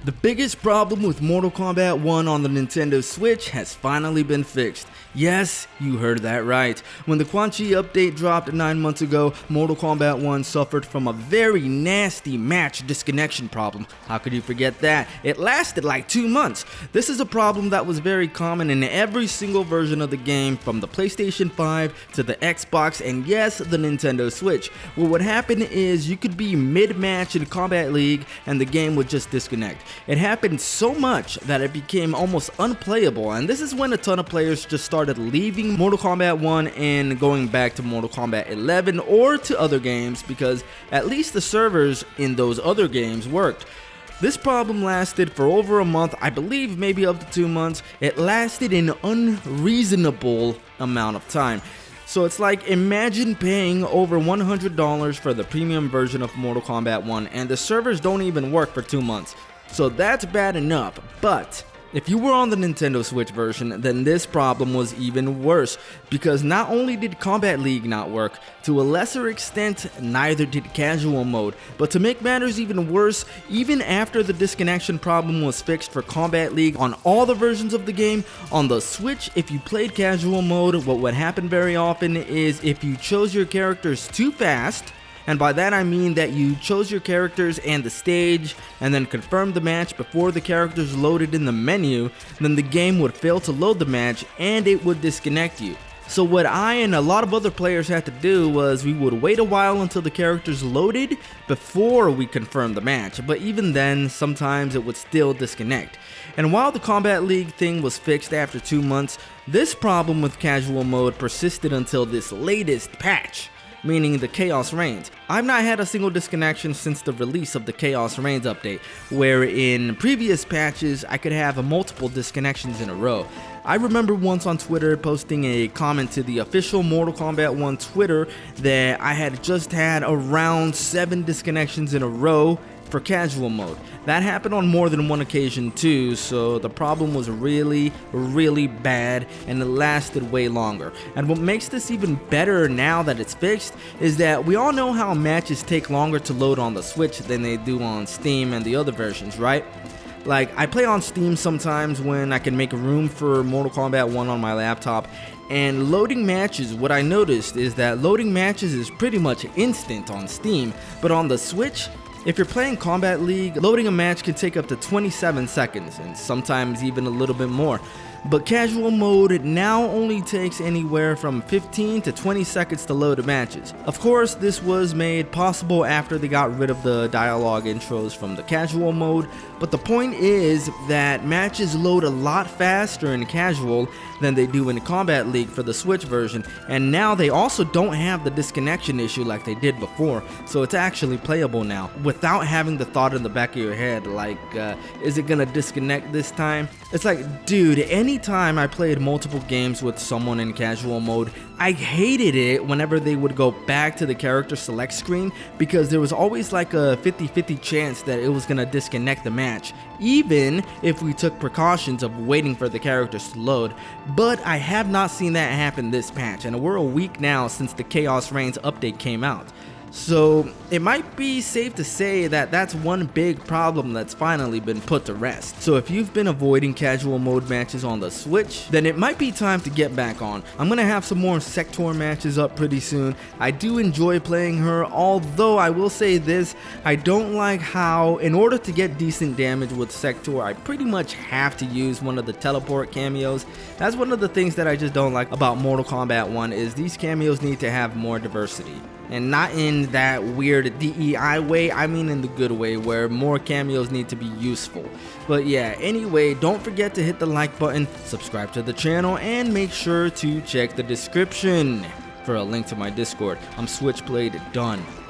The biggest problem with Mortal Kombat 1 on the Nintendo Switch has finally been fixed. Yes, you heard that right. When the Quan Chi update dropped 9 months ago, Mortal Kombat 1 suffered from a very nasty match disconnection problem. How could you forget that? It lasted like 2 months. This is a problem that was very common in every single version of the game, from the PlayStation 5 to the Xbox and yes, the Nintendo Switch. What would happen is you could be mid-match in Combat League and the game would just disconnect. It happened so much that it became almost unplayable, and this is when a ton of players just started leaving Mortal Kombat 1 and going back to Mortal Kombat 11 or to other games, because at least the servers in those other games worked. This problem lasted for over a month, I believe maybe up to 2 months. It lasted an unreasonable amount of time. So it's like, imagine paying over $100 for the premium version of Mortal Kombat 1 and the servers don't even work for 2 months. So that's bad enough, but if you were on the Nintendo Switch version, then this problem was even worse, because not only did Combat League not work, to a lesser extent, neither did Casual Mode. But to make matters even worse, even after the disconnection problem was fixed for Combat League on all the versions of the game, on the Switch, if you played Casual Mode, what would happen very often is if you chose your characters too fast, and by that I mean that you chose your characters and the stage and then confirmed the match before the characters loaded in the menu, then the game would fail to load the match and it would disconnect you. So what I and a lot of other players had to do was we would wait a while until the characters loaded before we confirmed the match, but even then sometimes it would still disconnect. And while the Combat League thing was fixed after 2 months, this problem with Casual Mode persisted until this latest patch, meaning the Khaos Reigns. I've not had a single disconnection since the release of the Khaos Reigns update, where in previous patches I could have multiple disconnections in a row. I remember once on Twitter posting a comment to the official Mortal Kombat 1 Twitter that I had just had around 7 disconnections in a row for Casual Mode. That happened on more than one occasion too, so the problem was really bad and it lasted way longer. And what makes this even better now that it's fixed is that we all know how matches take longer to load on the Switch than they do on Steam and the other versions, right? Like, I play on Steam sometimes when I can make room for Mortal Kombat 1 on my laptop, and loading matches, what I noticed is that loading matches is pretty much instant on Steam, but on the Switch, if you're playing Combat League, loading a match can take up to 27 seconds, and sometimes even a little bit more. But Casual Mode now only takes anywhere from 15 to 20 seconds to load matches. Of course, this was made possible after they got rid of the dialogue intros from the Casual Mode, but the point is that matches load a lot faster in Casual than they do in Combat League for the Switch version, and now they also don't have the disconnection issue like they did before, so it's actually playable now, without having the thought in the back of your head like, is it gonna disconnect this time? It's like, dude, anytime I played multiple games with someone in Casual Mode, I hated it whenever they would go back to the character select screen, because there was always like a 50-50 chance that it was gonna disconnect the match, even if we took precautions of waiting for the characters to load. But I have not seen that happen this patch, and we're a week now since the Khaos Reigns update came out. So it might be safe to say that that's one big problem that's finally been put to rest. So if you've been avoiding Casual Mode matches on the Switch, then it might be time to get back on. I'm gonna have some more Sektor matches up pretty soon. I do enjoy playing her, although I will say this, I don't like how, in order to get decent damage with Sektor, I pretty much have to use one of the teleport cameos. That's one of the things that I just don't like about Mortal Kombat 1, is these cameos need to have more diversity. And not in that weird DEI way, I mean in the good way, where more cameos need to be useful. But yeah, anyway, don't forget to hit the like button, subscribe to the channel, and make sure to check the description for a link to my Discord. I'm Switchblade done.